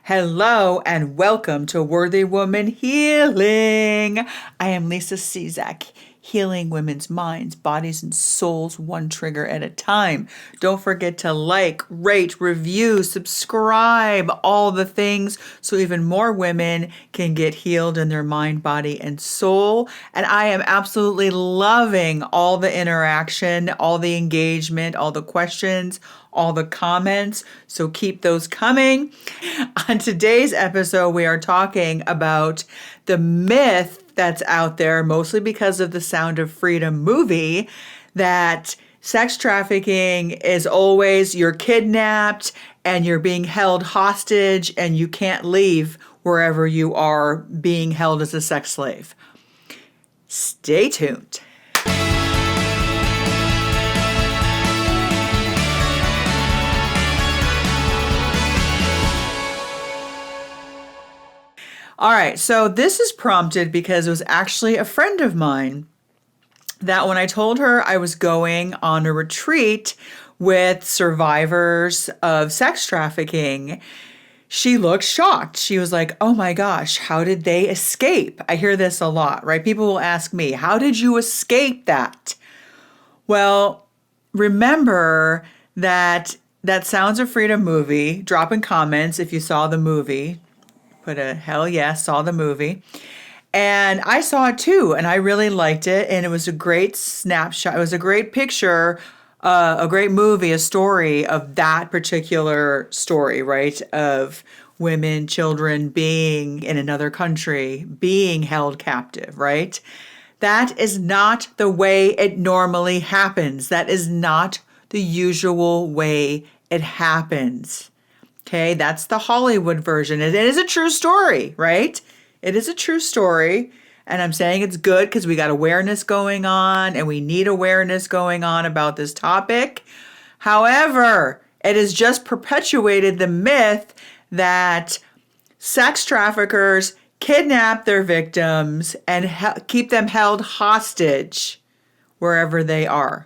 Hello and welcome to Worthy Woman Healing. I am Lisa Czak, healing women's minds, bodies, and souls one trigger at a time. Don't forget to like, rate, review, subscribe, all the things so even more women can get healed in their mind, body, and soul. And I am absolutely loving all the interaction, all the engagement, all the questions, all the comments. So keep those coming. On today's episode, we are talking about the myth that's out there, mostly because of the Sound of Freedom movie, that sex trafficking is always you're kidnapped and you're being held hostage and you can't leave wherever you are being held as a sex slave. Stay tuned. All right, so this is prompted because it was actually a friend of mine that when I told her I was going on a retreat with survivors of sex trafficking, she looked shocked. She was like, oh my gosh, how did they escape? I hear this a lot, right? People will ask me, how did you escape that? Well, remember that Sounds of Freedom movie, drop in comments if you saw the movie. Put a hell yes, saw the movie. And I saw it too, and I really liked it. And it was a great snapshot. It was a great picture, a great movie, a story of that particular story, right? Of women, children being in another country, being held captive, right? That is not the way it normally happens. That is not the usual way it happens. Okay, that's the Hollywood version. It is a true story, right? It is a true story. And I'm saying it's good because we got awareness going on and we need awareness going on about this topic. However, it has just perpetuated the myth that sex traffickers kidnap their victims and keep them held hostage wherever they are.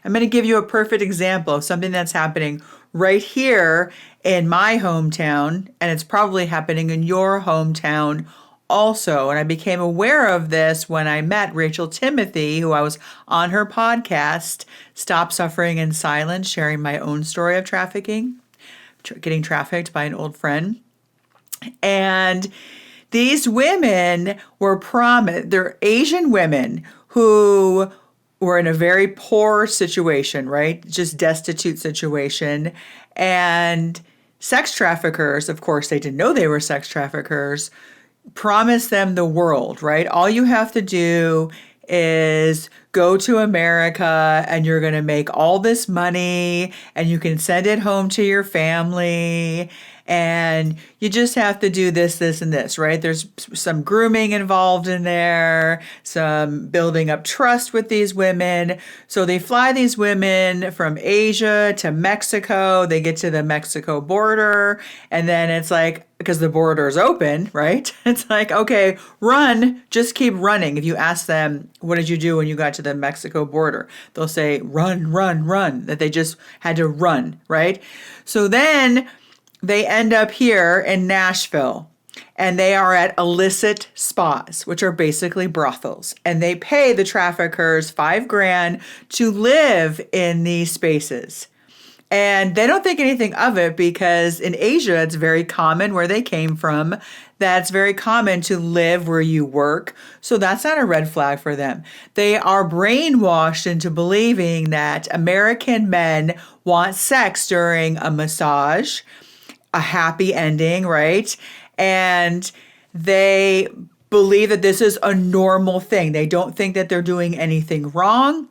I'm going to give you a perfect example of something that's happening right here in my hometown, and it's probably happening in your hometown also. And I became aware of this when I met Rachel Timothy, who I was on her podcast, Stop Suffering in Silence, sharing my own story of trafficking, getting trafficked by an old friend. And these women were promised, they're Asian women who were in a very poor situation, right? Just destitute situation. And sex traffickers, of course, they didn't know they were sex traffickers, promised them the world, right? All you have to do is go to America and you're going to make all this money and you can send it home to your family. And you just have to do this, this, and this, right? There's some grooming involved in there, some building up trust with these women. So they fly these women from Asia to Mexico. They get to the Mexico border. And then it's like, because the border is open, right? It's like, okay, run, just keep running. If you ask them, what did you do when you got to the Mexico border? They'll say, run, run, run, that they just had to run, right? So then they end up here in Nashville and they are at illicit spas, which are basically brothels. And they pay the traffickers $5,000 to live in these spaces. And they don't think anything of it because in Asia, it's very common where they came from. That's very common to live where you work. So that's not a red flag for them. They are brainwashed into believing that American men want sex during a massage, a happy ending, right? And they believe that this is a normal thing. They don't think that they're doing anything wrong.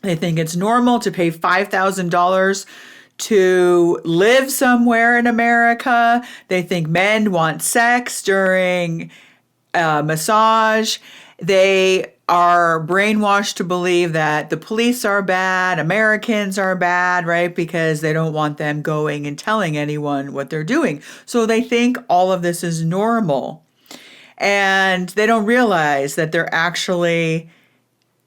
They think it's normal to pay $5,000 to live somewhere in America. They think men want sex during a massage. They are brainwashed to believe that the police are bad, Americans are bad, right? Because they don't want them going and telling anyone what they're doing. So they think all of this is normal. And they don't realize that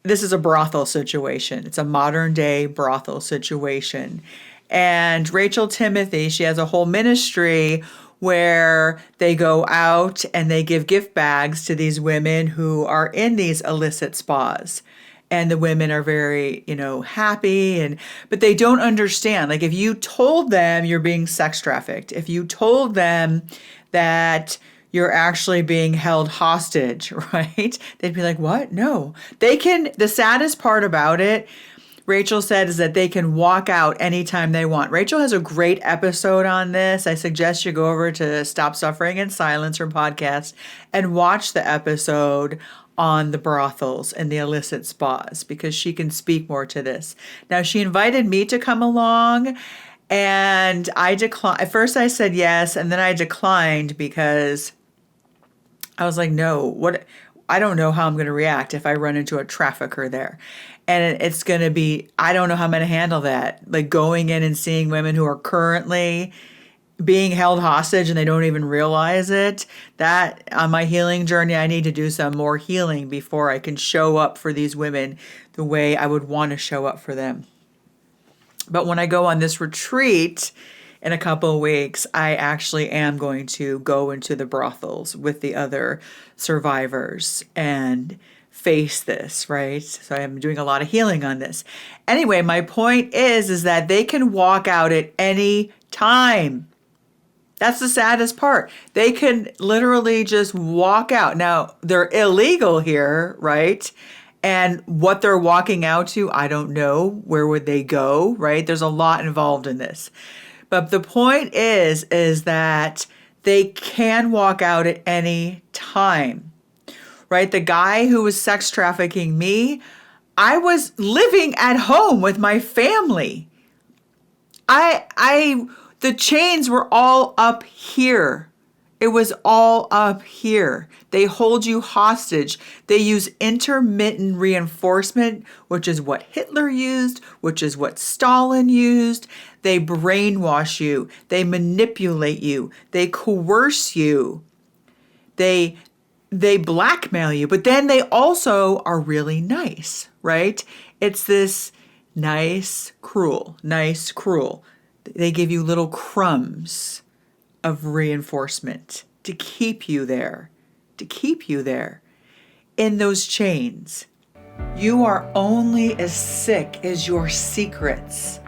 this is a brothel situation. It's a modern day brothel situation. And Rachel Timothy, she has a whole ministry where they go out and they give gift bags to these women who are in these illicit spas. And the women are very, happy, but they don't understand. Like, if you told them you're being sex trafficked, if you told them that you're actually being held hostage, right? They'd be like, what? No. The saddest part about it, Rachel said, is that they can walk out anytime they want. Rachel has a great episode on this. I suggest you go over to Stop Suffering in Silence, her podcast, and watch the episode on the brothels and the illicit spas, because she can speak more to this. Now, she invited me to come along, and I declined. At first I said yes, and then I declined because I was like, no, I don't know how I'm going to react if I run into a trafficker there. And it's going to be, I don't know how I'm going to handle that. Like, going in and seeing women who are currently being held hostage and they don't even realize it. That, on my healing journey, I need to do some more healing before I can show up for these women the way I would want to show up for them. But when I go on this retreat in a couple of weeks, I actually am going to go into the brothels with the other survivors and face this, right? So I'm doing a lot of healing on this. Anyway, my point is that they can walk out at any time. That's the saddest part. They can literally just walk out. Now, they're illegal here, right? And what they're walking out to, I don't know. Where would they go, right? There's a lot involved in this. But the point is that they can walk out at any time, right? The guy who was sex trafficking me, I was living at home with my family. The chains were all up here. It was all up here. They hold you hostage. They use intermittent reinforcement, which is what Hitler used, which is what Stalin used. They brainwash you. They manipulate you. They coerce you. They blackmail you. But then they also are really nice, right? It's this nice, cruel. They give you little crumbs of reinforcement to keep you there in those chains. You are only as sick as your secrets.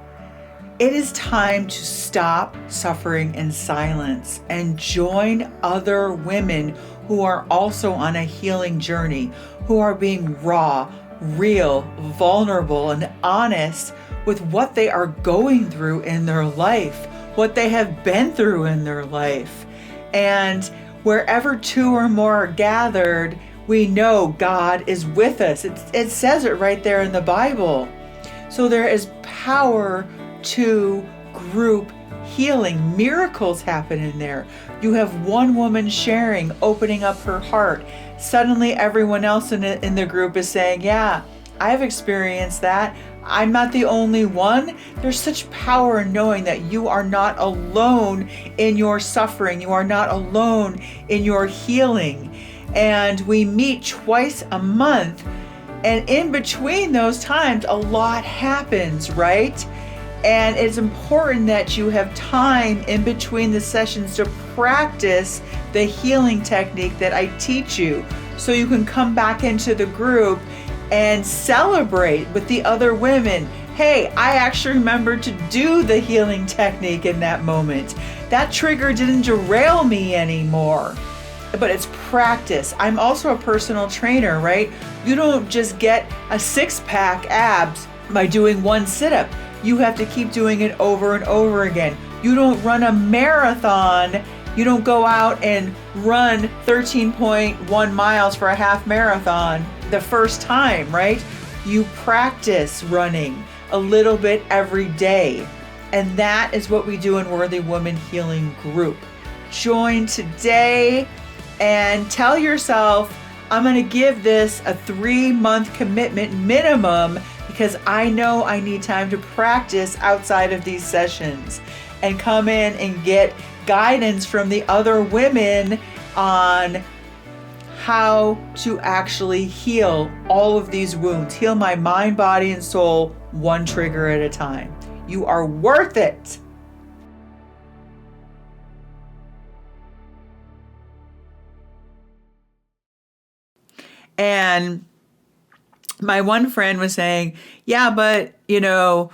It is time to stop suffering in silence and join other women who are also on a healing journey, who are being raw, real, vulnerable, and honest with what they are going through in their life, what they have been through in their life. And wherever two or more are gathered, we know God is with us. It says it right there in the Bible. So there is power to group healing. Miracles happen in there. You have one woman sharing, opening up her heart. Suddenly everyone else in the group is saying, yeah, I've experienced that. I'm not the only one. There's such power in knowing that you are not alone in your suffering. You are not alone in your healing. And we meet twice a month. And in between those times, a lot happens, right? And it's important that you have time in between the sessions to practice the healing technique that I teach you, so you can come back into the group and celebrate with the other women. Hey, I actually remembered to do the healing technique in that moment. That trigger didn't derail me anymore. But it's practice. I'm also a personal trainer, right? You don't just get a six-pack abs by doing one sit-up. You have to keep doing it over and over again. You don't run a marathon. You don't go out and run 13.1 miles for a half marathon the first time, right? You practice running a little bit every day. And that is what we do in Worthy Woman Healing Group. Join today and tell yourself, I'm going to give this a 3-month commitment minimum, because I know I need time to practice outside of these sessions, and come in and get guidance from the other women on how to actually heal all of these wounds. Heal my mind, body, and soul one trigger at a time. You are worth it. And my one friend was saying, yeah, but, you know,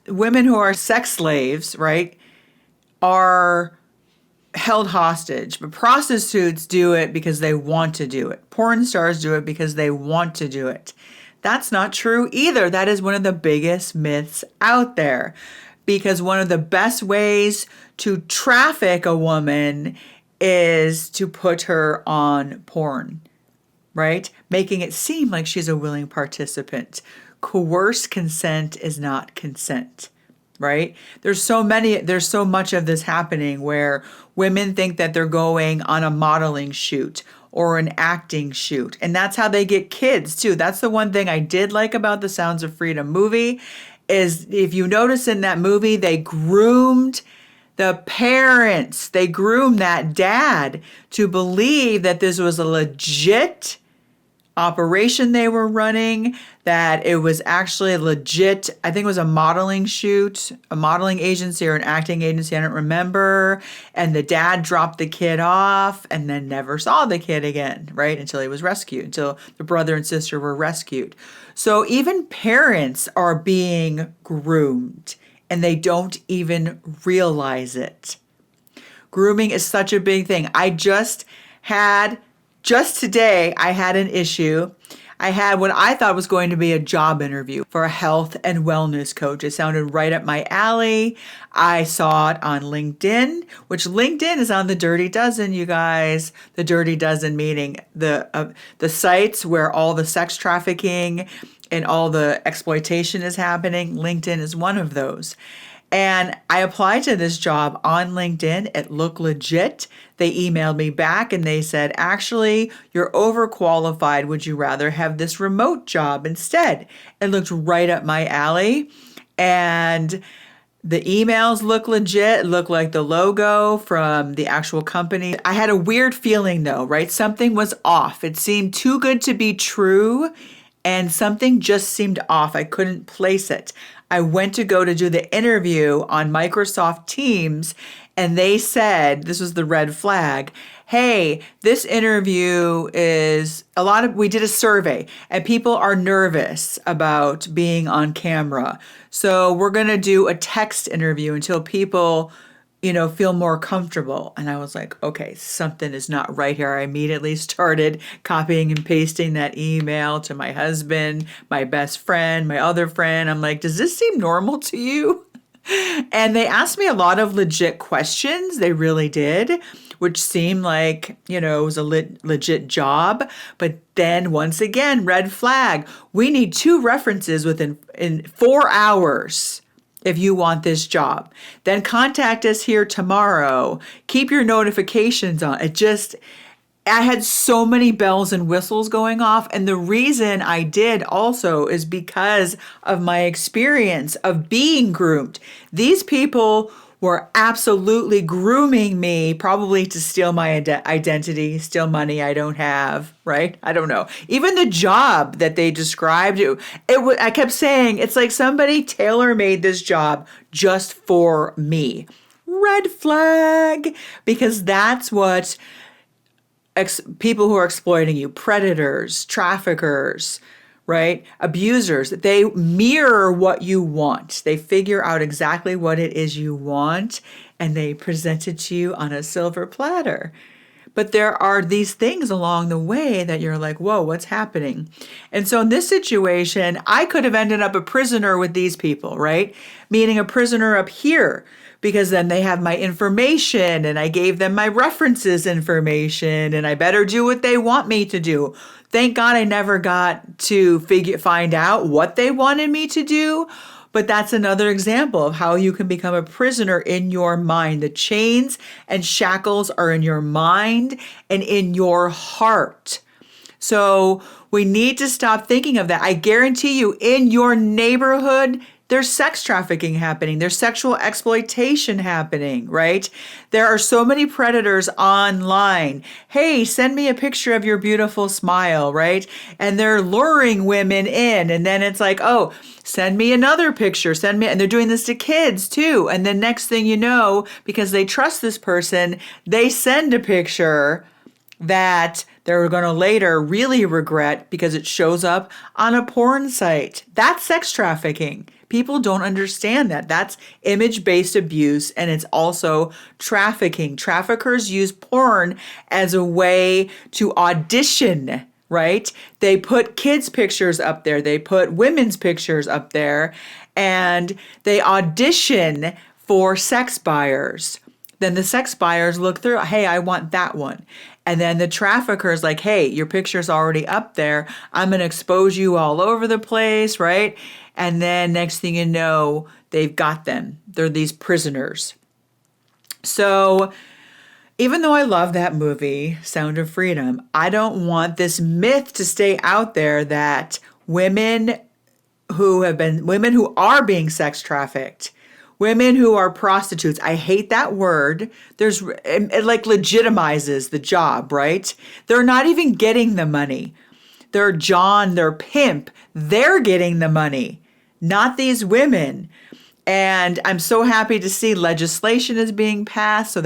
women who are sex slaves, right, are held hostage, but prostitutes do it because they want to do it. Porn stars do it because they want to do it. That's not true either. That is one of the biggest myths out there, because one of the best ways to traffic a woman is to put her on porn, right? Making it seem like she's a willing participant. Coerced consent is not consent, right? There's so much of this happening where women think that they're going on a modeling shoot or an acting shoot. And that's how they get kids too. That's the one thing I did like about the Sounds of Freedom movie, is if you notice in that movie, they groomed the parents. They groomed that dad to believe that this was a legit operation they were running, that it was actually a legit, I think it was a modeling shoot, a modeling agency or an acting agency, I don't remember. And the dad dropped the kid off and then never saw the kid again, right? Until he was rescued, until the brother and sister were rescued. So even parents are being groomed and they don't even realize it. Grooming is such a big thing. Just today, I had an issue. I had what I thought was going to be a job interview for a health and wellness coach. It sounded right up my alley. I saw it on LinkedIn, which LinkedIn is on the Dirty Dozen, you guys. The Dirty Dozen meaning the sites where all the sex trafficking and all the exploitation is happening. LinkedIn is one of those. And I applied to this job on LinkedIn. It looked legit. They emailed me back and they said, actually, you're overqualified. Would you rather have this remote job instead? It looked right up my alley. And the emails look legit. It looked like the logo from the actual company. I had a weird feeling though, right? Something was off. It seemed too good to be true. And something just seemed off. I couldn't place it. I went to go to do the interview on Microsoft Teams, and they said, this was the red flag, hey, this interview is we did a survey, and people are nervous about being on camera. So we're going to do a text interview until people feel more comfortable. And I was like, okay, something is not right here. I immediately started copying and pasting that email to my husband, my best friend, my other friend. I'm like, does this seem normal to you? And they asked me a lot of legit questions. They really did, which seemed like, it was a legit job. But then once again, red flag. We need 2 references in 4 hours. If you want this job, then contact us here tomorrow. Keep your notifications on. I had so many bells and whistles going off. And the reason I did also is because of my experience of being groomed. These people were absolutely grooming me, probably to steal my identity, steal money I don't have, right? I don't know. Even the job that they described, I kept saying, it's like somebody tailor-made this job just for me. Red flag, because that's what people who are exploiting you, predators, traffickers, right? Abusers, they mirror what you want. They figure out exactly what it is you want and they present it to you on a silver platter. But there are these things along the way that you're like, whoa, what's happening? And so in this situation, I could have ended up a prisoner with these people, right? Meaning a prisoner up here, because then they have my information and I gave them my references information and I better do what they want me to do. Thank God I never got to find out what they wanted me to do. But that's another example of how you can become a prisoner in your mind. The chains and shackles are in your mind and in your heart. So we need to stop thinking of that. I guarantee you, in your neighborhood, there's sex trafficking happening. There's sexual exploitation happening, right? There are so many predators online. Hey, send me a picture of your beautiful smile, right? And they're luring women in. And then it's like, oh, send me another picture. And they're doing this to kids too. And then next thing you know, because they trust this person, they send a picture that they're going to later really regret because it shows up on a porn site. That's sex trafficking. People don't understand that. That's image-based abuse, and it's also trafficking. Traffickers use porn as a way to audition, right? They put kids' pictures up there. They put women's pictures up there, and they audition for sex buyers. Then the sex buyers look through, hey, I want that one. And then the trafficker's like, hey, your picture's already up there. I'm going to expose you all over the place, right? And then next thing you know, they've got them. They're these prisoners. So even though I love that movie, Sound of Freedom, I don't want this myth to stay out there that women who are being sex trafficked, women who are prostitutes, I hate that word. It like legitimizes the job, right? They're not even getting the money. They're John, their pimp. They're getting the money, not these women. And I'm so happy to see legislation is being passed so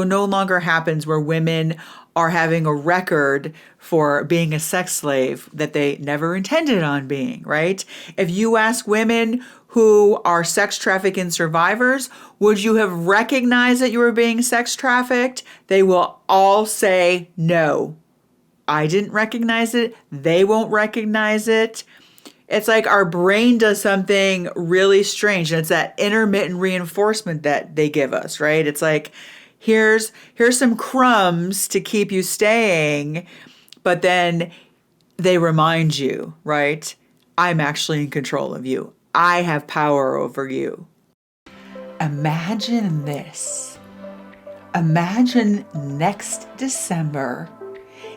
it no longer happens where women are having a record for being a sex slave that they never intended on being, right? If you ask women who are sex trafficking survivors, would you have recognized that you were being sex trafficked? They will all say no. I didn't recognize it. They won't recognize it. It's like our brain does something really strange, and it's that intermittent reinforcement that they give us, right? It's like, here's some crumbs to keep you staying, but then they remind you, right? I'm actually in control of you. I have power over you. Imagine this. Imagine next December,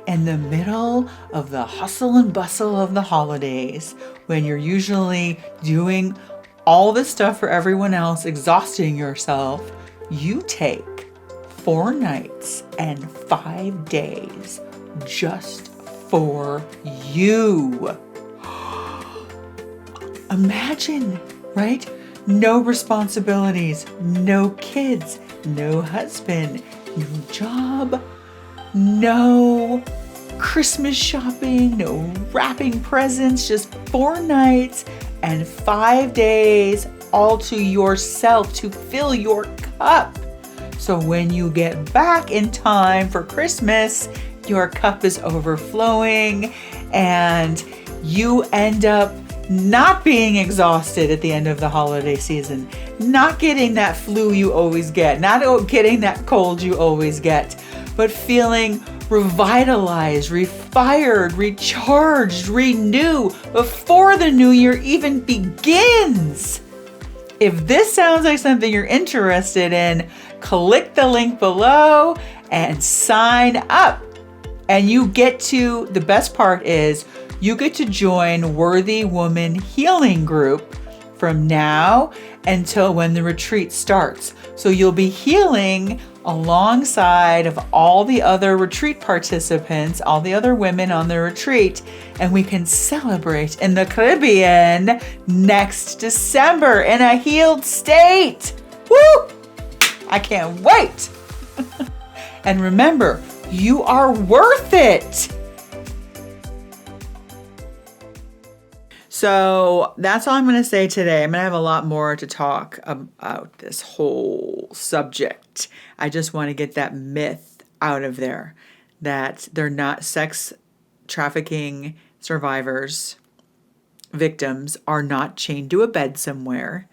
in the middle of the hustle and bustle of the holidays, when you're usually doing all this stuff for everyone else, exhausting yourself, you take 4 nights and 5 days just for you. Imagine, right? No responsibilities, no kids, no husband, no job, no Christmas shopping, no wrapping presents, just 4 nights and 5 days all to yourself to fill your cup. So when you get back in time for Christmas, your cup is overflowing and you end up not being exhausted at the end of the holiday season, not getting that flu you always get, not getting that cold you always get, but feeling revitalized, refired, recharged, renew before the new year even begins. If this sounds like something you're interested in, click the link below and sign up. And the best part is, you get to join Worthy Woman Healing Group from now until when the retreat starts. So you'll be healing alongside of all the other retreat participants, all the other women on the retreat, and we can celebrate in the Caribbean next December in a healed state. Woo! I can't wait. And remember, you are worth it. So that's all I'm going to say today. I'm going to have a lot more to talk about this whole subject. I just want to get that myth out of there that they're not sex trafficking survivors, victims are not chained to a bed somewhere,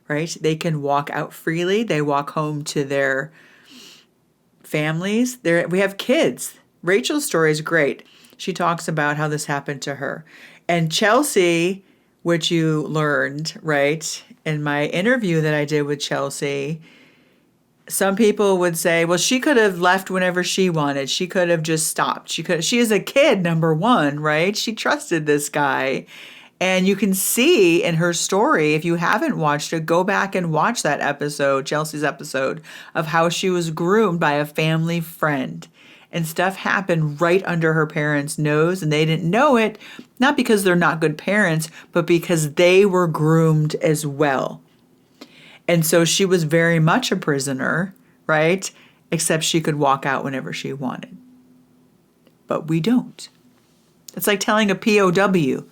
right? They can walk out freely. They walk home to their families. We have kids. Rachel's story is great. She talks about how this happened to her. And Chelsea, which you learned, right, in my interview that I did with Chelsea, some people would say, well, she could have left whenever she wanted. She could have just stopped. She is a kid, number one, right? She trusted this guy. And you can see in her story, if you haven't watched it, go back and watch that episode, Chelsea's episode, of how she was groomed by a family friend. And stuff happened right under her parents' nose, and they didn't know it, not because they're not good parents, but because they were groomed as well. And so she was very much a prisoner, right? Except she could walk out whenever she wanted. but we don't. It's like telling a POW,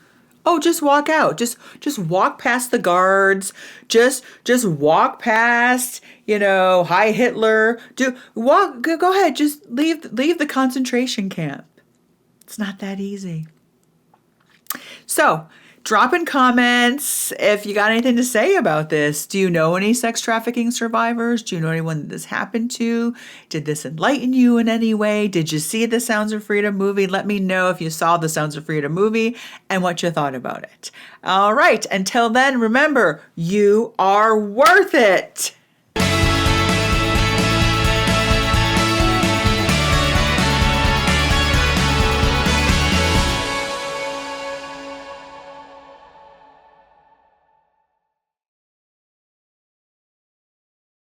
oh, just walk out. Just walk past the guards. Just walk past, Hi Hitler. Go ahead. Just leave the concentration camp. It's not that easy. So, drop in comments if you got anything to say about this. Do you know any sex trafficking survivors? Do you know anyone that this happened to? Did this enlighten you in any way? Did you see the Sounds of Freedom movie? Let me know if you saw the Sounds of Freedom movie and what you thought about it. All right, until then, remember, you are worth it.